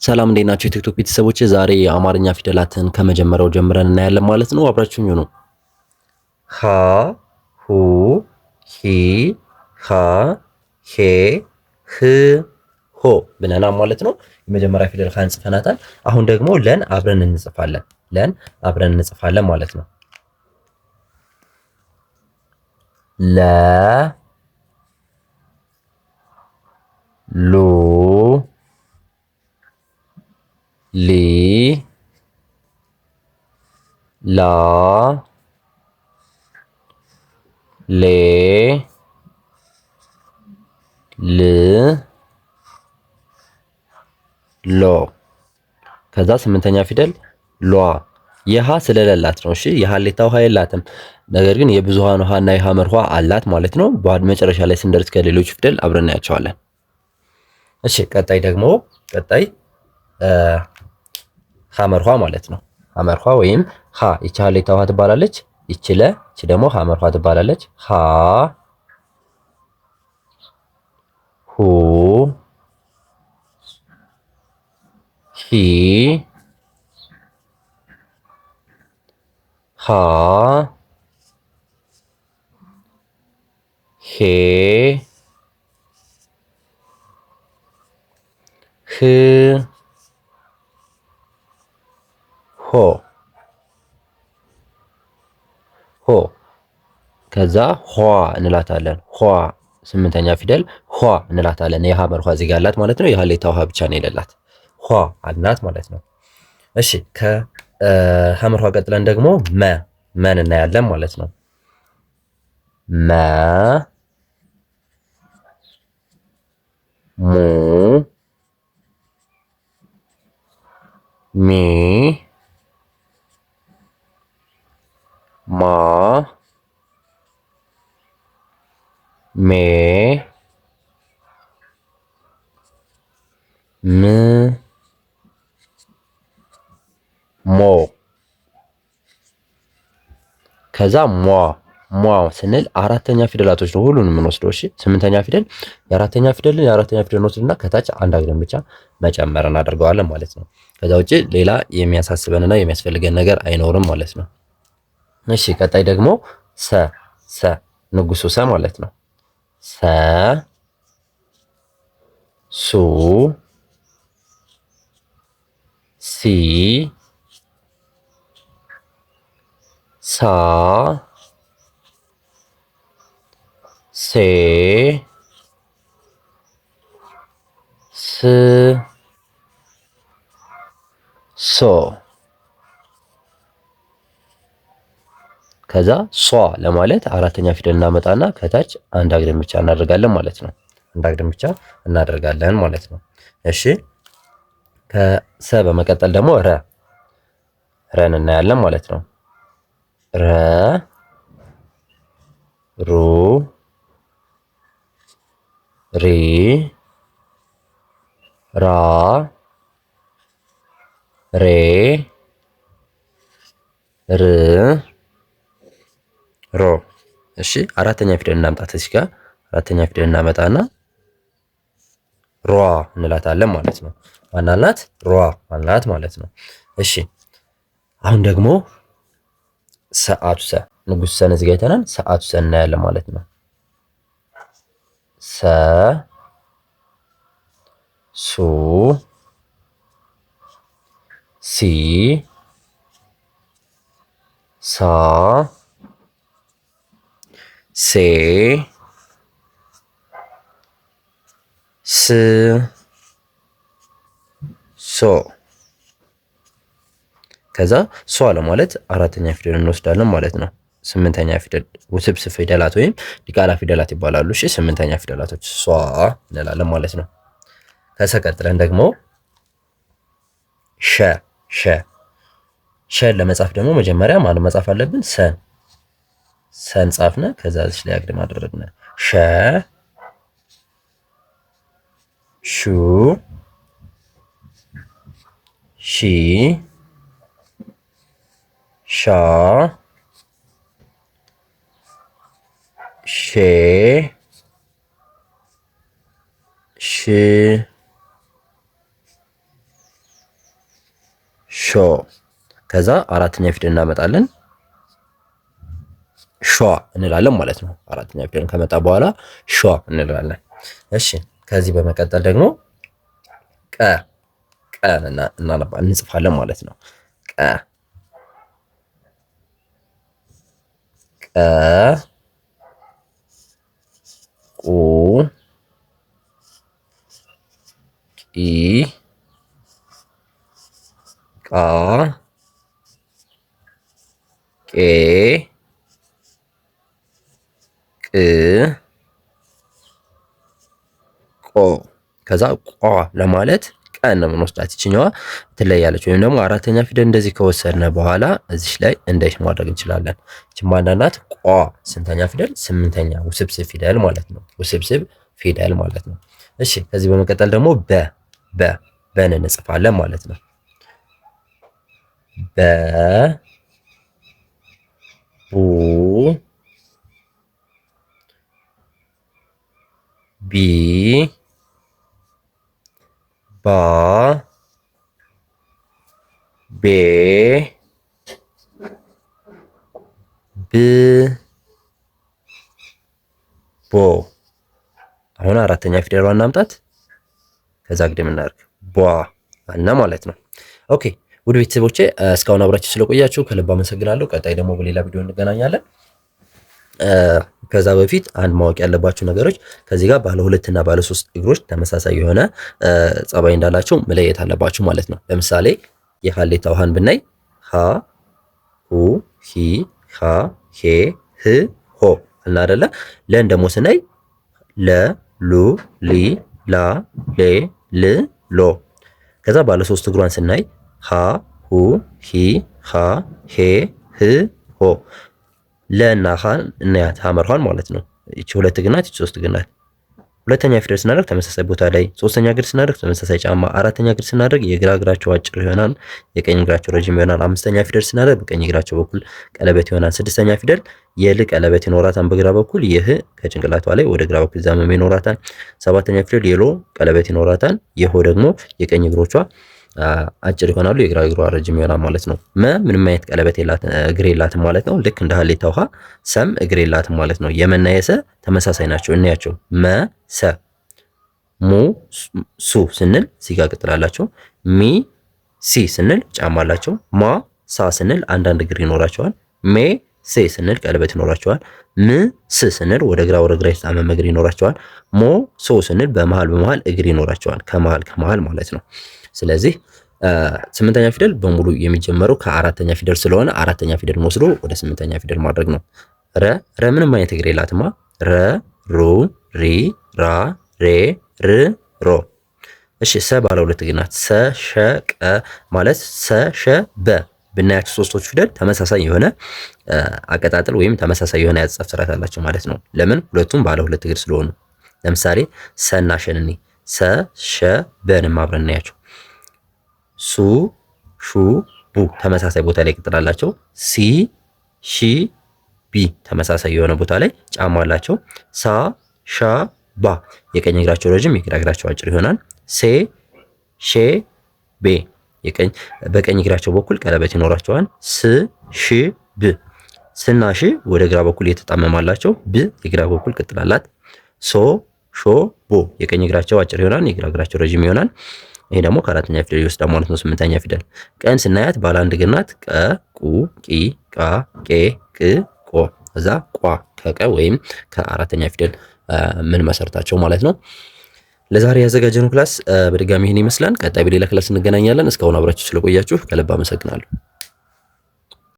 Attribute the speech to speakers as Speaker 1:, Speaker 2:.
Speaker 1: ሰላም እንዴት ናችሁ የቲክቶክ ቤተሰቦች? ዛሬ የአማርኛ ፊደላትን ከመጀመሪያው ጀምረን እናያለን ማለት ነው። አብራችሁኝ ሁኑ። ሀ ሁ ሂ ሃ ሄ ህ ሆ ብለናል ማለት ነው። የመጀመሪያ ፊደል ሀን ጽፈናታል። አሁን ደግሞ ለን አብረን እንጽፋለን። ለን አብረን እንጽፋለን ማለት ነው። ለ ሉ ሊ ላ ሌ ል ሎ ከዛ ስምንተኛ ፊደል ሏ የሃ ስለሌላት ነው። እሺ የሃሌታ ውሃ የላትም። ነገር ግን የብዙሃን ውሃ እና የሐመር ውሃ አላት ማለት ነው። ባድ መጨረሻ ላይ ስንደርስ ከሌሎች ፊደል አብረን እናያቸዋለን። እሺ ቀጣይ ደግሞ ሐመር ውሃ ማለት ነው። ሐመር ውሃ ወይም ሃ ይቺ ሃሌታ ውሃ ትባላለች። ይቺ ለ ይቺ ደግሞ ሐመር ውሃ ትባላለች። ሃ ሁ ሂ ሃ ሄ ህ ሆ ሆ ከዛ ኋ እንላታለን። ኋ ስምንተኛ ፊደል ኋ እንላታለን። የሐመር ውሃ እዚህ ጋር አላት ማለት ነው። የሃሌታ ውሃ ብቻ ነው የሌላት። ኋ አልናት ማለት ነው። እሺ ከሐመር ውሃ ቀጥለን ደግሞ መን እናያለን ማለት ነው። መ ሙ ሚ ማ ሜ ም ሞ ከዛ ሟ ስንል አራተኛ ፊደላቶች ነው ሁሉንም የምንወስደው። እሺ ስምንተኛ ፊደል የአራተኛ ፊደል እንወስድና ከታች አንድ አግድም ብቻ መጨመር እናደርገዋለን ማለት ነው። ከዛ ውጪ ሌላ የሚያሳስበንና የሚያስፈልገን ነገር አይኖርም ማለት ነው። እሺ ቀጣይ ደግሞ ሰ ንጉሱ ሰ ማለት ነው። ሰ ሱ ሲ ሳ ሴ ስ ሶ ከዛ ሷ ለማለት አራተኛ ፊደል እናመጣና ከታች አንድ አግድም ብቻ እናደርጋለን ማለት ነው። አንድ አግድም ብቻ እናደርጋለን ማለት ነው። እሺ ከሰ በመቀጠል ደግሞ ረን እናያለን ማለት ነው። ረ ሩ ሪ ራ ሬ ር ሮ እሺ አራተኛ ፊደል እናምጣት። እዚህ ጋር አራተኛ ፊደል እናመጣና ሯ እንላታለን ማለት ነው። ማናልናት? ሯ ማናልናት ማለት ነው። እሺ አሁን ደግሞ ሰዓቱ ሰ ንጉስ ሰን እዚህ ጋር አይተናል። ሰዓቱ ሰ እናያለን ማለት ነው። ሰ ሱ ሲ ሳ ሴ ስ ሶ ከዛ ሷ ለማለት አራተኛ ፊደል እንወስዳለን ማለት ነው። ስምንተኛ ፊደል ውስብስብ ፊደላት ወይም ዲቃላ ፊደላት ይባላሉ። እሺ ስምንተኛ ፊደላቶች ሷ እንላለን ማለት ነው። ከሰ ቀጥለን ደግሞ ሸን ለመጻፍ ደግሞ መጀመሪያ ማን መጻፍ አለብን? ሰን ጻፍነ። ከዛ እዚህ ላይ አግድም አደረግነ። ሸ ሹ ሺ ሻ ሼ ሽ ሾ። ከዛ አራተኛ ፊደል እናመጣለን ሿ እንላለን ማለት ነው። አራተኛ ፊደል ከመጣ በኋላ ሿ እንላለን። እሺ ከዚህ በመቀጠል ደግሞ ቀ እንጽፋለን ማለት ነው። ቀ ቁ ቂ ቃ ቄ ቅ ቆ። ከዛ ቋ ለማለት ቀን ነው የምንወስዳት። ይችኛዋ ትለያለች። ወይም ደግሞ አራተኛ ፊደል እንደዚህ ከወሰድነ በኋላ እዚች ላይ እንደሽ ማድረግ እንችላለን። ይች ማናናት? ቋ ስንተኛ ፊደል? ስምንተኛ ውስብስብ ፊደል ማለት ነው። ውስብስብ ፊደል ማለት ነው። እሺ ከዚህ በመቀጠል ደግሞ በን እንጽፋለን ማለት ነው። ቡ ቢ ባ ቤ ብ ቦ። አሁን አራተኛ ፊደሏን እናምጣት። ከዛ ግድም እናድርግ ቧ አለ ማለት ነው። ኦኬ ውድ ቤተሰቦቼ እስካሁን አብራችሁ ስለቆያችሁ ከልብ አመሰግናለሁ። ቀጣይ ደግሞ በሌላ ቪዲዮ እንገናኛለን። ከዛ በፊት አንድ ማወቅ ያለባችሁ ነገሮች ከዚህ ጋር ባለ ሁለት እና ባለ ሶስት እግሮች ተመሳሳይ የሆነ ጸባይ እንዳላቸው መለየት አለባችሁ ማለት ነው። ለምሳሌ የሀሌታ ውሃን ብናይ ሀ ሁ ሂ ሃ ሄ ህ ሆ እና አይደለ። ለን ደግሞ ስናይ ለ ሉ ሊ ላ ሌ ል ሎ። ከዛ ባለ ሶስት እግሯን ስናይ ሀ ሁ ሂ ሃ ሄ ህ ሆ። ለና ሃን እናያት ሐመርሃን ማለት ነው። እቺ ሁለት ግናት እቺ ሶስት ግናት። ሁለተኛ ፊደል ስናደርግ ተመሳሳይ ቦታ ላይ፣ ሶስተኛ እግር ስናደርግ ተመሳሳይ ጫማ፣ አራተኛ እግር ስናደርግ የግራ እግራቸው አጭር ይሆናል፣ የቀኝ እግራቸው ረጅም ይሆናል። አምስተኛ ፊደል ስናደርግ በቀኝ እግራቸው በኩል ቀለበት ይሆናል። ስድስተኛ ፊደል የል ቀለበት ይኖራታል በግራ በኩል፣ ይህ ከጭንቅላቷ ላይ ወደ ግራ በኩል ዛመም ይኖራታል። ሰባተኛ ፊደል የሎ ቀለበት ይኖራታል፣ የሆ ደግሞ የቀኝ እግሮቿ አጭር ይሆናሉ፣ የግራ እግሯ ረጅም ይሆናል ማለት ነው። ምንም አይነት ቀለበት እግር የላትም ማለት ነው። ልክ እንደ ሀሌታ ውሃ ሰም እግር የላትም ማለት ነው። የመና የሰ ተመሳሳይ ናቸው። እናያቸው ሰ ሙ ሱ ስንል ሲጋ ቅጥል አላቸው። ሚ ሲ ስንል ጫማ አላቸው። ማ ሳ ስንል አንዳንድ እግር ይኖራቸዋል። ሜ ሴ ስንል ቀለበት ይኖራቸዋል። ም ስ ስንል ወደ ግራ የተጣመመ እግር ይኖራቸዋል። ሞ ሶ ስንል በመሃል እግር ይኖራቸዋል። ከመሃል ማለት ነው። ስለዚህ ስምንተኛ ፊደል በሙሉ የሚጀመረው ከአራተኛ ፊደል ስለሆነ አራተኛ ፊደል ወስዶ ወደ ስምንተኛ ፊደል ማድረግ ነው። ረ ምንም አይነት እግር የላትማ። ረ ሩ ሪ ራ ሬ ር ሮ። እሺ ሰ ባለ ሁለት እግር ናት። ሰ ሸ ቀ ማለት ሰ ሸ በ ብናያቸው ሶስቶቹ ፊደል ተመሳሳይ የሆነ አቀጣጥል ወይም ተመሳሳይ የሆነ ያጻፍ ስርዓት አላቸው ማለት ነው። ለምን? ሁለቱም ባለ ሁለት እግር ስለሆኑ። ለምሳሌ ሰና ሸንኒ ሰ ሸ በንም አብረን እናያቸው። ሱ ሹ ቡ ተመሳሳይ ቦታ ላይ ቅጥል አላቸው። ሲ ሺ ቢ ተመሳሳይ የሆነ ቦታ ላይ ጫማ አላቸው። ሳ ሻ ባ የቀኝ እግራቸው ረጅም የግራ እግራቸው አጭር ይሆናል። ሴ ሼ ቤ በቀኝ እግራቸው በኩል ቀለበት ይኖራቸዋል። ስ ሽ ብ ስና ሽ ወደ ግራ በኩል የተጣመማላቸው። ብ የግራ በኩል ቅጥል አላት። ሶ ሾ ቦ የቀኝ እግራቸው አጭር ይሆናል፣ የግራ እግራቸው ረጅም ይሆናል። ይሄ ደግሞ ከአራተኛ ፊደል ይወስዳል ማለት ነው። ስምንተኛ ፊደል ቀን ስናያት ባለ አንድ እግር ናት። ቀ ቁ ቂ ቃ ቄ ቅ ቆ። እዛ ቋ ከቀ ወይም ከአራተኛ ፊደል ምን መሰርታቸው ማለት ነው። ለዛሬ ያዘጋጀነው ክላስ በድጋሚ ይህን ይመስላል። ቀጣይ በሌላ ክላስ እንገናኛለን። እስካሁን አብራችሁ ስለቆያችሁ ከልብ አመሰግናለሁ።